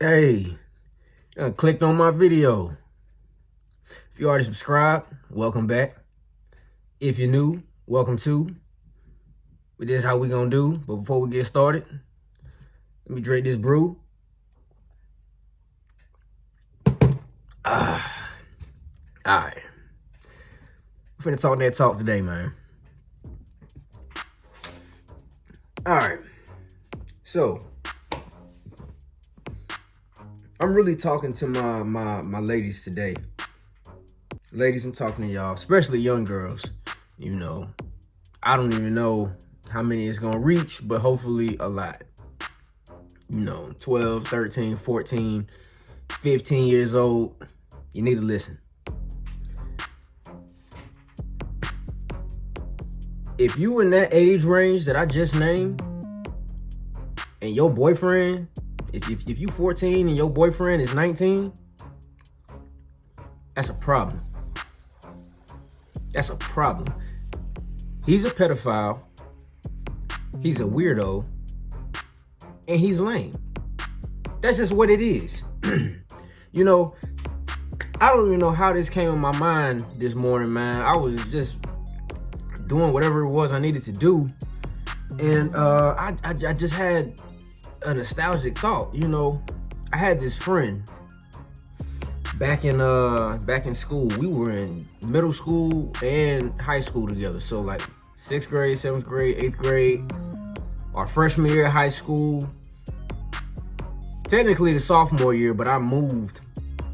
Hey, clicked on my video. If you already subscribed, welcome back. If you're new, welcome too. But this is how we gonna do. But before we get started, let me drink this brew. All right. We're finna talk that talk today, man. All right. So, I'm really talking to my ladies today. Ladies, I'm talking to y'all, especially young girls. You know, I don't even know how many it's gonna reach, but hopefully a lot. You know, 12, 13, 14, 15 years old, you need to listen. If you in that age range that I just named, and your boyfriend, if you 14 and your boyfriend is 19, that's a problem. That's a problem. He's a pedophile, he's a weirdo, and he's lame. That's just what it is. You know, I don't even know how this came in my mind this morning, man. I was just doing whatever it was I needed to do, and I just had a nostalgic thought. You know, I had this friend back in school. We were in middle school and high school together. So like 6th grade, 7th grade, 8th grade, our freshman year of high school. Technically the sophomore year, but I moved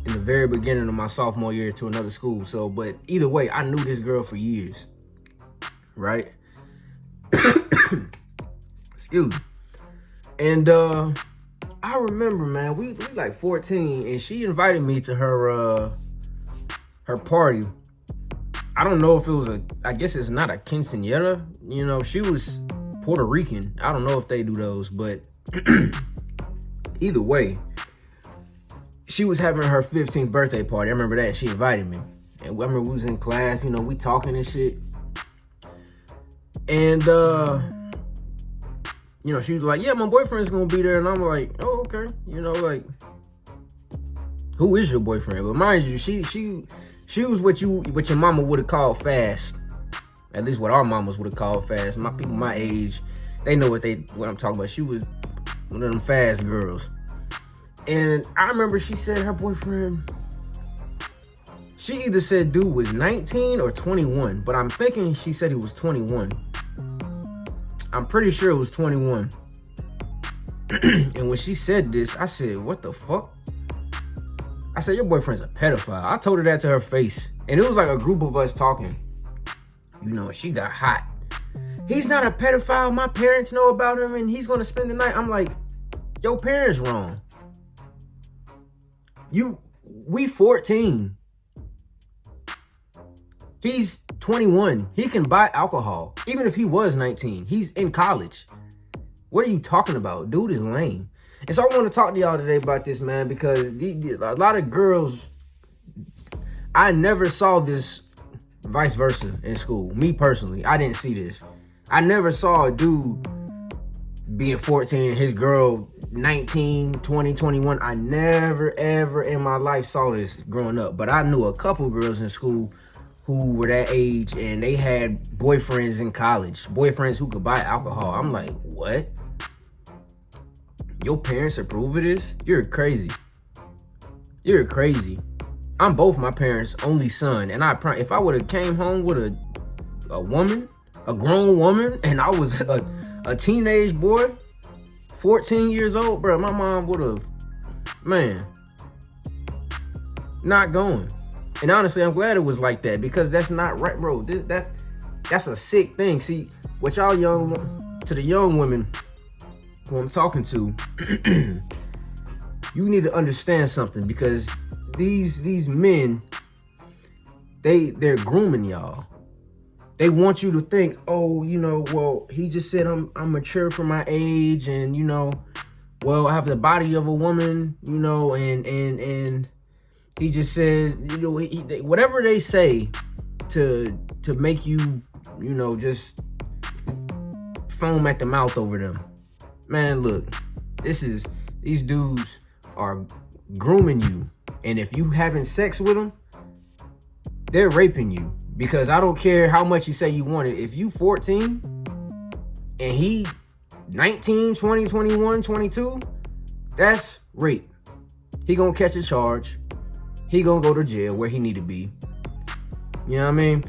in the very beginning of my sophomore year to another school. So, but either way, I knew this girl for years, right? Excuse me. And I remember, man, we like 14, and she invited me to her party. I don't know if it was I guess it's not a quinceañera. You know, she was Puerto Rican. I don't know if they do those, but either way, she was having her 15th birthday party. I remember that. She invited me. And I remember we was in class, you know, we talking and shit. And, you know, she was like, yeah, my boyfriend's gonna be there. And I'm like, oh, okay. You know, like, who is your boyfriend? But mind you, she was what your mama would have called fast. At least what our mamas would have called fast. My people my age, they know what I'm talking about. She was one of them fast girls. And I remember she said her boyfriend, she either said dude was 19 or 21, but I'm thinking she said he was 21. I'm pretty sure it was 21. And when she said this, I said, what the fuck? I said, your boyfriend's a pedophile. I told her that to her face. And it was like a group of us talking. You know, she got hot. He's not a pedophile. My parents know about him and he's going to spend the night. I'm like, your parents wrong. We 14. He's 21. He can buy alcohol. Even if he was 19, he's in college. What are you talking about? Dude is lame. And so I want to talk to y'all today about this, man, because a lot of girls, I never saw this vice versa in school. Me personally, I didn't see this. I never saw a dude being 14 and his girl 19, 20, 21. I never, ever in my life saw this growing up. But I knew a couple girls in school who were that age and they had boyfriends in college, boyfriends who could buy alcohol. I'm like, what? Your parents approve of this? You're crazy. You're crazy. I'm both my parents' only son, and if I would have came home with a woman, a grown woman, and I was a teenage boy, 14 years old, bro, my mom would have, man, not going. And honestly, I'm glad it was like that, because that's not right, bro. That's a sick thing. See, what y'all to the young women who I'm talking to, you need to understand something, because these men, they're grooming y'all. They want you to think, oh, you know, well, he just said I'm mature for my age, and you know, well, I have the body of a woman, you know, and he just says, you know, whatever they say to make you, you know, just foam at the mouth over them. Man, look, these dudes are grooming you. And if you having sex with them, they're raping you. Because I don't care how much you say you want it. If you 14 and he 19, 20, 21, 22, that's rape. He gonna catch a charge. He gonna go to jail where he need to be. You know what I mean?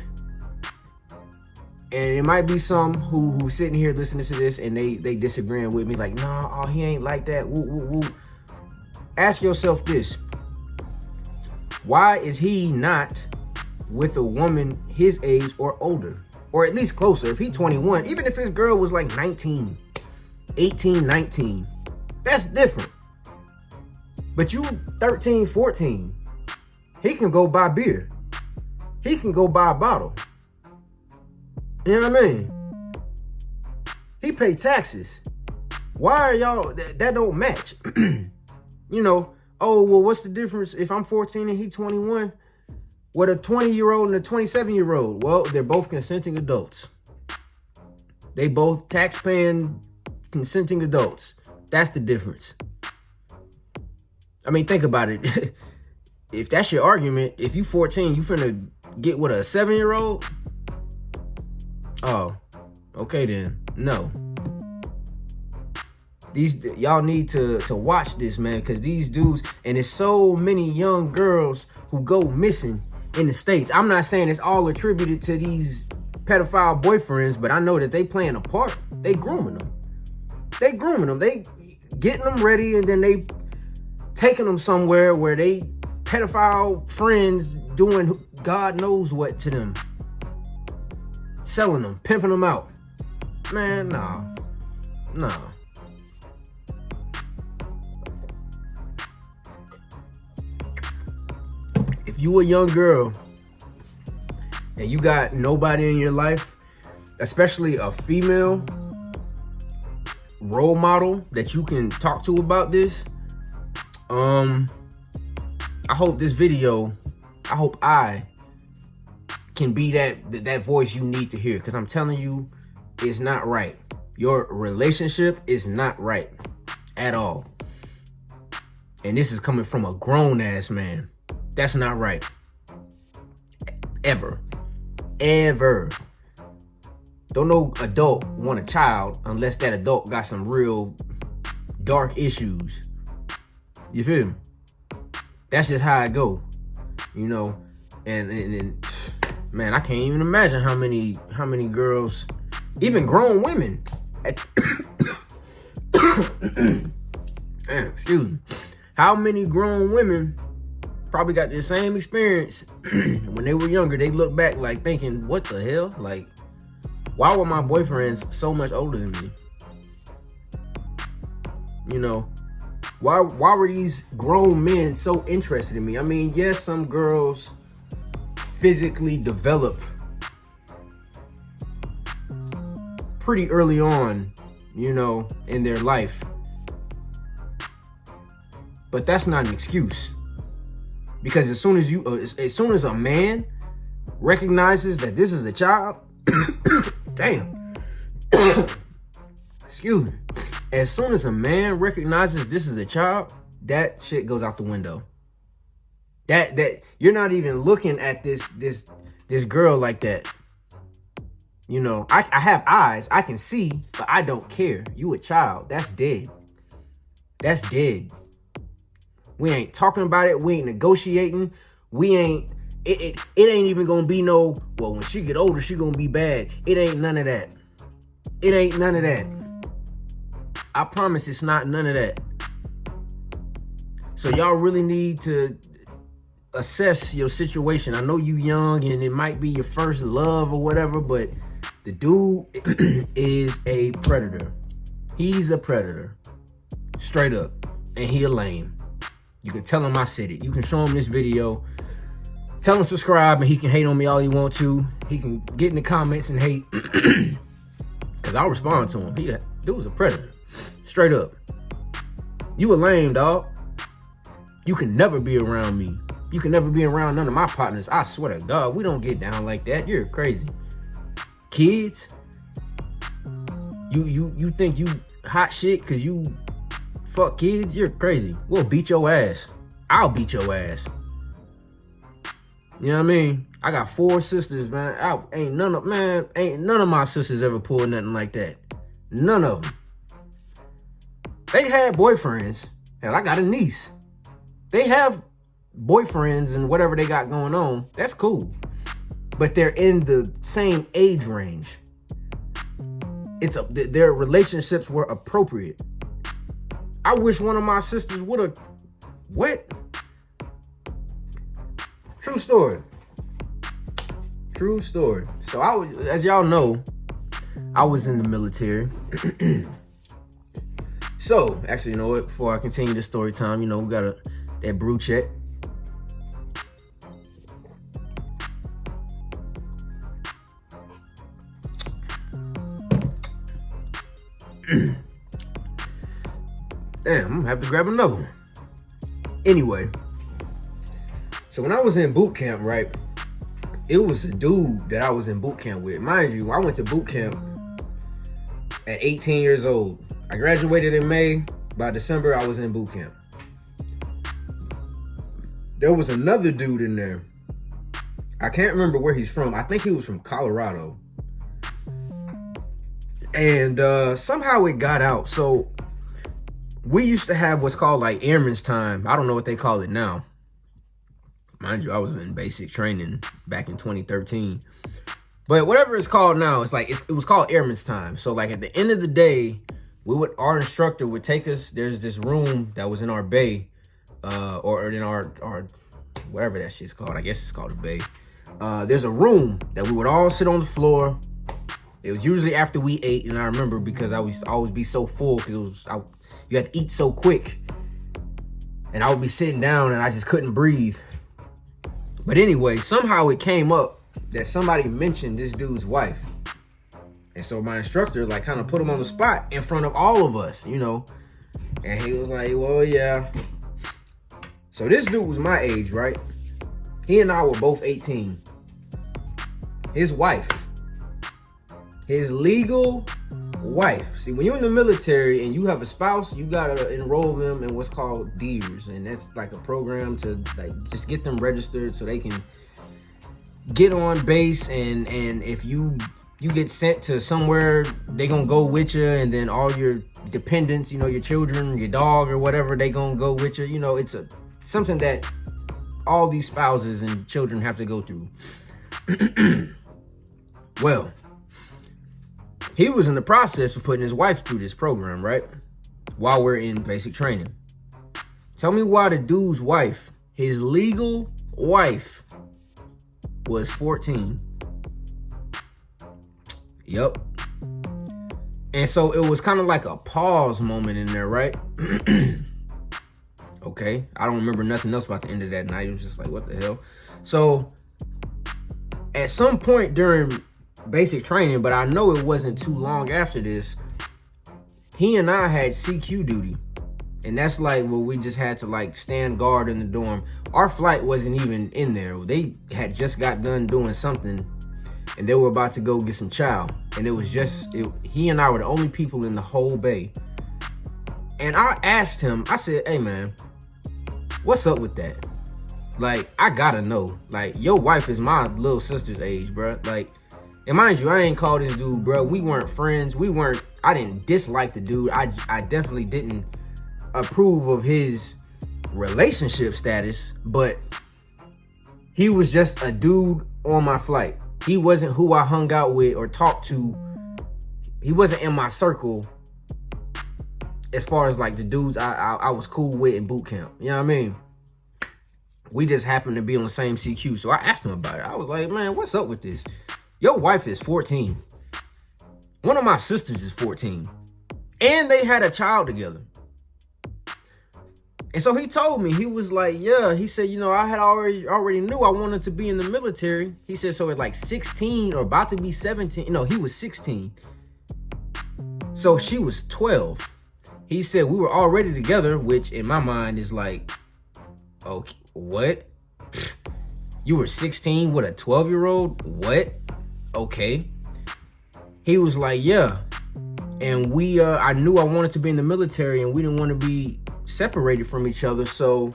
And it might be some who sitting here listening to this and they disagreeing with me, like, nah, oh, he ain't like that. Woo, woo, woo. Ask yourself this. Why is he not with a woman his age or older? Or at least closer. If he's 21, even if his girl was like 19, 18, 19, that's different. But you 13, 14, he can go buy beer. He can go buy a bottle. You know what I mean? He pay taxes. Why are y'all, that don't match? You know, oh, well, what's the difference if I'm 14 and he 21? What, a 20-year-old and a 27-year-old? Well, they're both consenting adults. They both tax-paying, consenting adults. That's the difference. I mean, think about it. If that's your argument, if you 14, you finna get with a 7-year-old? Oh, okay then. No. Y'all need to watch this, man, because these dudes, and there's so many young girls who go missing in the States. I'm not saying it's all attributed to these pedophile boyfriends, but I know that they playing a part. They grooming them. They grooming them. They getting them ready, and then they taking them somewhere where they pedophile friends doing God knows what to them. Selling them, pimping them out. Man, nah. If you a young girl and you got nobody in your life, especially a female role model that you can talk to about this, I hope this video, I hope I can be that voice you need to hear, because I'm telling you, it's not right. Your relationship is not right at all. And this is coming from a grown-ass man. That's not right. Ever. Don't no adult want a child unless that adult got some real dark issues. You feel me? That's just how it go. You know, and man, I can't even imagine how many girls, even grown women, excuse me, how many grown women probably got the same experience when they were younger. They look back like thinking, what the hell? Like, why were my boyfriends so much older than me? You know, why were these grown men so interested in me? I mean, yes, some girls physically develop pretty early on, you know, in their life. But that's not an excuse. Because as soon as a man recognizes that this is a child, damn, excuse me. As soon as a man recognizes this is a child, that shit goes out the window. That you're not even looking at this girl like that. You know, I have eyes, I can see, but I don't care. You a child, that's dead. That's dead. We ain't talking about it. We ain't negotiating. We ain't, it ain't even gonna be no, well, when she get older, she gonna be bad. It ain't none of that. It ain't none of that. I promise it's not none of that. So y'all really need to assess your situation. I know you young and it might be your first love or whatever, but the dude is a predator. He's a predator. Straight up. And he a lame. You can tell him I said it. You can show him this video. Tell him subscribe, and he can hate on me all he want to. He can get in the comments and hate. Because I'll respond to him. Dude's a predator. Straight up. You a lame, dog. You can never be around me. You can never be around none of my partners. I swear to God, we don't get down like that. You're crazy. Kids, you think you hot shit because you fuck kids? You're crazy. We'll beat your ass. I'll beat your ass. You know what I mean? I got 4 sisters, man. Ain't none of my sisters ever pulled nothing like that. None of them. They had boyfriends. Hell, I got a niece. They have boyfriends and whatever they got going on. That's cool. But they're in the same age range. Their relationships were appropriate. I wish one of my sisters would have. What? True story. True story. So as y'all know, I was in the military. So, actually, you know what? Before I continue the story time, we got that brew check. Damn, I'm gonna have to grab another one. Anyway, so when I was in boot camp, right, it was a dude that I was in boot camp with. Mind you, I went to boot camp at 18 years old. I graduated in May. By December, I was in boot camp. There was another dude in there. I can't remember where he's from. I think he was from Colorado. And somehow it got out. So we used to have what's called like airman's time. I don't know what they call it now. Mind you, I was in basic training back in 2013. But whatever it's called now, it was called airman's time. So like at the end of the day, our instructor would take us. There's this room that was in our bay, or in our whatever that shit's called. I guess it's called a bay. There's a room that we would all sit on the floor. It was usually after we ate, and I remember because I used to always be so full because you had to eat so quick, and I would be sitting down and I just couldn't breathe. But anyway, somehow it came up that somebody mentioned this dude's wife. And so my instructor like kind of put him on the spot in front of all of us, and he was like, well, yeah. So this dude was my age, right? He and I were both 18. His wife, his legal wife. See, when you're in the military and you have a spouse, you gotta enroll them in what's called DEERS, and that's like a program to like just get them registered so they can get on base, and if you get sent to somewhere, they gonna go with you, and then all your dependents, your children, your dog or whatever, they gonna go with you. It's something that all these spouses and children have to go through. Well, he was in the process of putting his wife through this program, right? While we're in basic training. Tell me why the dude's wife, his legal wife, was 14. Yep. And so it was kind of like a pause moment in there, right? Okay. I don't remember nothing else about the end of that night. It was just like, what the hell? So at some point during basic training, but I know it wasn't too long after this, he and I had CQ duty. And that's like where we just had to like stand guard in the dorm. Our flight wasn't even in there. They had just got done doing something, and they were about to go get some chow. And it was he and I were the only people in the whole bay. And I asked him, I said, hey man, what's up with that? Like, I gotta know. Like, your wife is my little sister's age, bro. Like, and mind you, I ain't called this dude, bro. We weren't friends. I didn't dislike the dude. I definitely didn't approve of his relationship status, but he was just a dude on my flight. He wasn't who I hung out with or talked to. He wasn't in my circle as far as like the dudes I was cool with in boot camp. You know what I mean? We just happened to be on the same CQ. So I asked him about it. I was like, man, what's up with this? Your wife is 14. One of my sisters is 14. And they had a child together. And so he told me, he was like, yeah, he said, I had already knew I wanted to be in the military. He said, so at like 16 or about to be 17, he was 16. So she was 12. He said we were already together, which in my mind is like, okay, what? You were 16 with a 12-year-old? What? Okay. He was like, yeah. And I knew I wanted to be in the military, and we didn't want to be separated from each other. So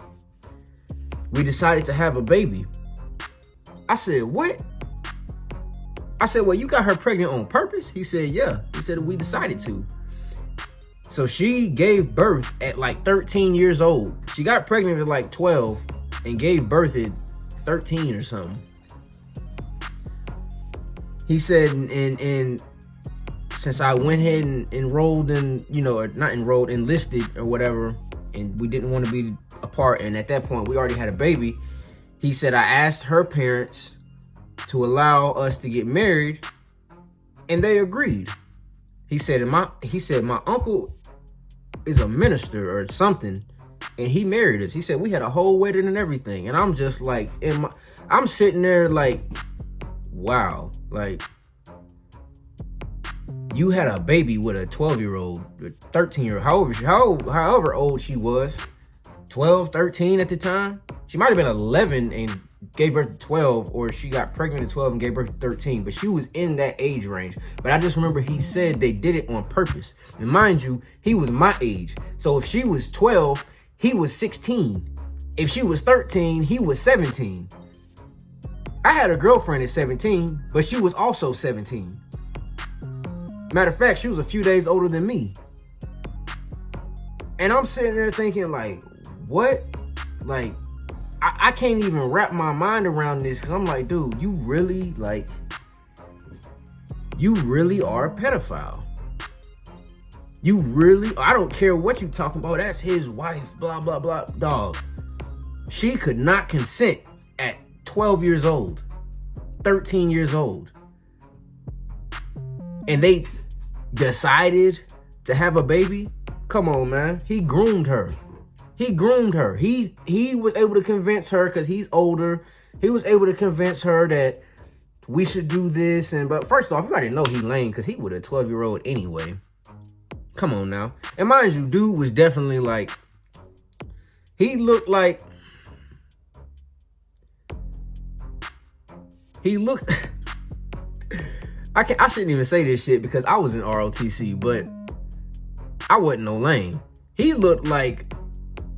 we decided to have a baby. I said, what? I said, well, you got her pregnant on purpose? He said, yeah. He said, we decided to. So she gave birth at like 13 years old. She got pregnant at like 12 and gave birth at 13 or something. He said, and since I went ahead and enrolled in, or not enrolled, enlisted or whatever, and we didn't want to be apart, and at that point we already had a baby, he said, I asked her parents to allow us to get married, and they agreed. He said, my uncle is a minister or something, and he married us. He said, we had a whole wedding and everything. And I'm just like, I'm sitting there like, wow, like, you had a baby with a 12-year-old, 13-year-old, however old she was, 12, 13 at the time. She might have been 11 and gave birth to 12, or she got pregnant at 12 and gave birth to 13, but she was in that age range. But I just remember he said they did it on purpose. And mind you, he was my age. So if she was 12, he was 16. If she was 13, he was 17. I had a girlfriend at 17, but she was also 17. Matter of fact, she was a few days older than me. And I'm sitting there thinking like, what? Like, I can't even wrap my mind around this, because I'm like, dude, you really are a pedophile. I don't care what you talking about. That's his wife, blah, blah, blah. Dog, she could not consent at 12 years old, 13 years old. And they decided to have a baby? Come on, man. He groomed her. He was able to convince her, because he's older. He was able to convince her that we should do this. But first off, you already know he lame, because he was a 12-year-old anyway. Come on now. And mind you, dude was definitely like, he looked, I shouldn't even say this shit because I was in ROTC, but I wasn't no lame. He looked like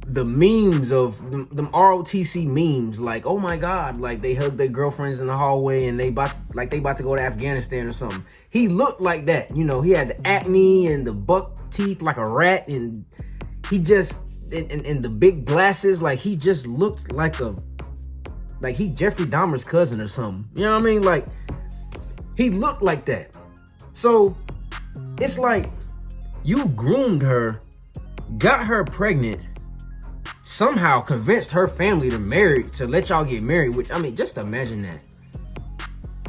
the memes of them ROTC memes, like, oh my God, like they hug their girlfriends in the hallway and they about to go to Afghanistan or something. He looked like that, he had the acne and the buck teeth like a rat, and he just and the big glasses, like he just looked like he Jeffrey Dahmer's cousin or something. You know what I mean? Like, he looked like that. So it's like, you groomed her, got her pregnant, somehow convinced her family to let y'all get married, which, I mean, just imagine that.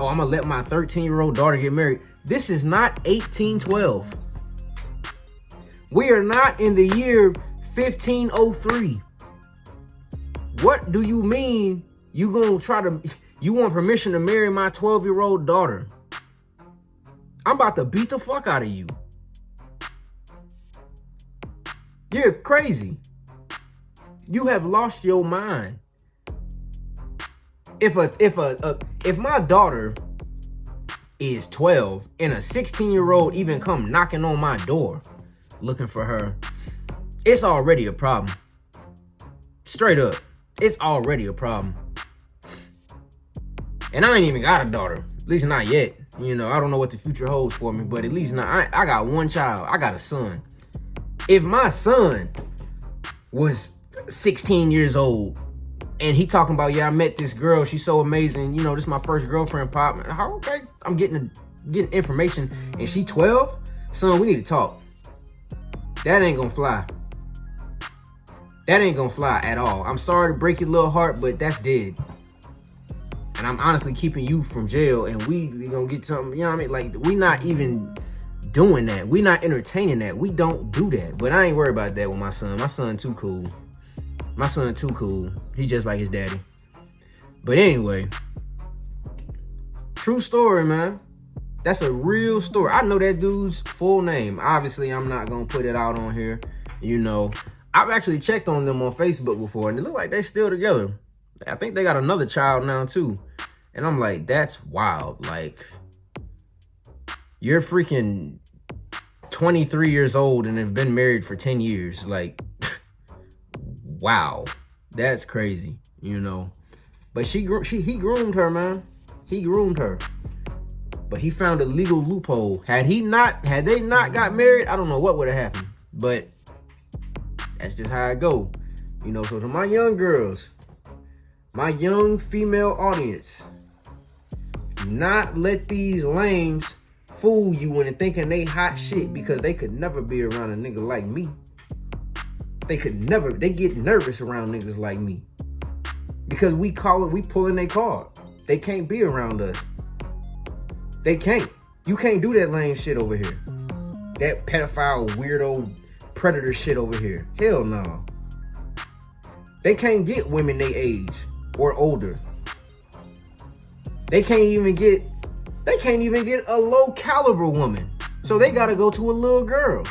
Oh, I'm gonna let my 13-year-old daughter get married. This is not 1812. We are not in the year 1503. What do you mean you want permission to marry my 12-year-old daughter? I'm about to beat the fuck out of you. You're crazy. You have lost your mind. If my daughter is 12 and a 16-year-old even come knocking on my door looking for her, it's already a problem. Straight up, it's already a problem. And I ain't even got a daughter, at least not yet. I don't know what the future holds for me, but at least not. I got one child. I got a son. If my son was 16 years old and he talking about, yeah, I met this girl, she's so amazing, this is my first girlfriend, pop. Okay, I'm getting information, and she 12? Son, we need to talk. That ain't gonna fly. That ain't gonna fly at all. I'm sorry to break your little heart, but that's dead. And I'm honestly keeping you from jail, and we gonna get something, you know what I mean? Like, we not even doing that. We not entertaining that. We don't do that. But I ain't worried about that with my son. My son too cool. My son too cool. He just like his daddy. But anyway, true story, man. That's a real story. I know that dude's full name. Obviously, I'm not gonna put it out on here. I've actually checked on them on Facebook before, and it look like they still together. I think they got another child now too. And I'm like, that's wild. Like, you're freaking 23 years old and have been married for 10 years. Like, wow, that's crazy, you know. But he groomed her, man. He groomed her. But he found a legal loophole. Had they not got married, I don't know what would have happened. But that's just how it go. You know, so to my young girls, my young female audience, do not let these lames fool you into thinking they hot shit, because they could never be around a nigga like me. They get nervous around niggas like me. Because we pulling their card. They can't be around us. They can't. You can't do that lame shit over here. That pedophile, weirdo, predator shit over here. Hell no. They can't get women they age or older. They can't even get a low caliber woman. So they gotta go to a little girl.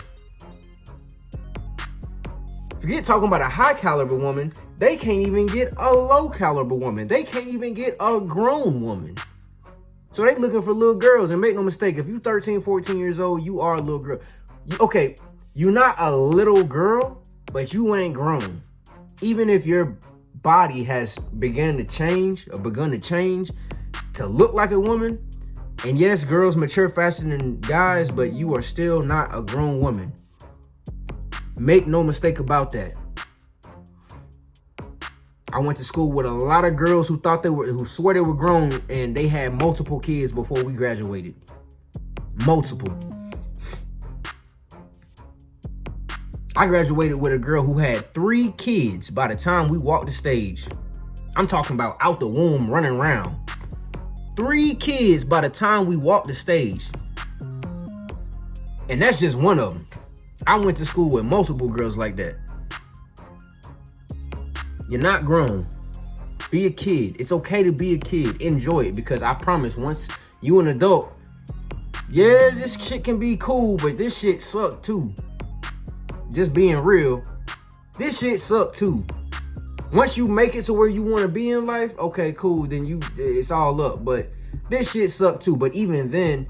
Forget talking about a high caliber woman. They can't even get a low caliber woman. They can't even get a grown woman. So they looking for little girls. And make no mistake, if you 13, 14 years old, you are a little girl. Okay, you're not a little girl, but you ain't grown. Even if your body has begun to change to look like a woman, and yes, girls mature faster than guys, but you are still not a grown woman. Make no mistake about that. I went to school with a lot of girls who swore they were grown, and they had multiple kids before we graduated. Multiple. I graduated with a girl who had 3 kids by the time we walked the stage. I'm talking about out the womb, running around. 3 kids by the time we walked the stage. And that's just one of them. I went to school with multiple girls like that. You're not grown. Be a kid. It's okay to be a kid. Enjoy it, because I promise, once you an adult, yeah, this shit can be cool, but this shit suck too. Just being real, this shit suck too. Once you make it to where you want to be in life, okay, cool, then it's all up. But this shit suck too. But even then,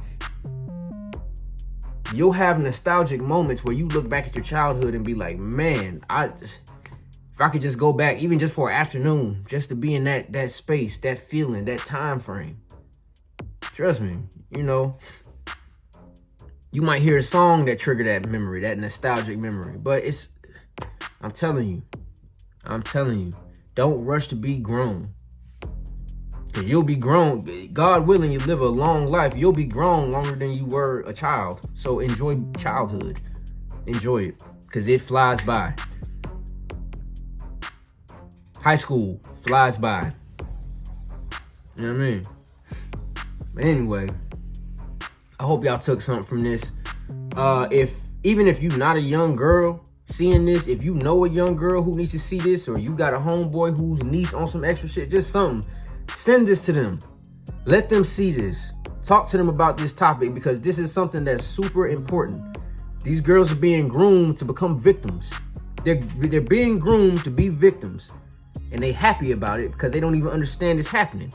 you'll have nostalgic moments where you look back at your childhood and be like, man, if I could just go back, even just for an afternoon, just to be in that space, that feeling, that time frame. Trust me, you know, you might hear a song that triggered that memory, that nostalgic memory. But I'm telling you, don't rush to be grown. Because you'll be grown. God willing, you live a long life. You'll be grown longer than you were a child. So enjoy childhood. Enjoy it. Because it flies by. High school flies by. You know what I mean? But anyway, I hope y'all took something from this. Even if you're not a young girl seeing this, if you know a young girl who needs to see this, or you got a homeboy whose niece on some extra shit, just something, send this to them. Let them see this. Talk to them about this topic, because this is something that's super important. These girls are being groomed to become victims. They're being groomed to be victims, and they happy about it because they don't even understand it's happening.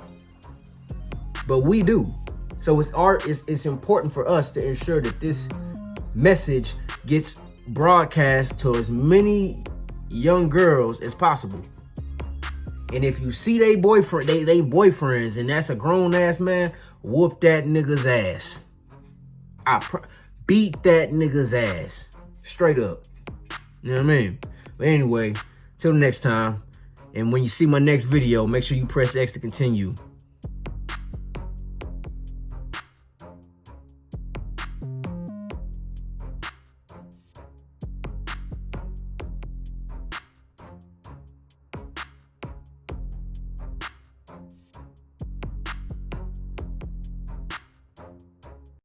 But we do. So it's important for us to ensure that this message gets broadcast to as many young girls as possible. And if you see they boyfriends, and that's a grown ass man, whoop that nigga's ass. Beat that nigga's ass. Straight up. You know what I mean? But anyway, till next time. And when you see my next video, make sure you press X to continue.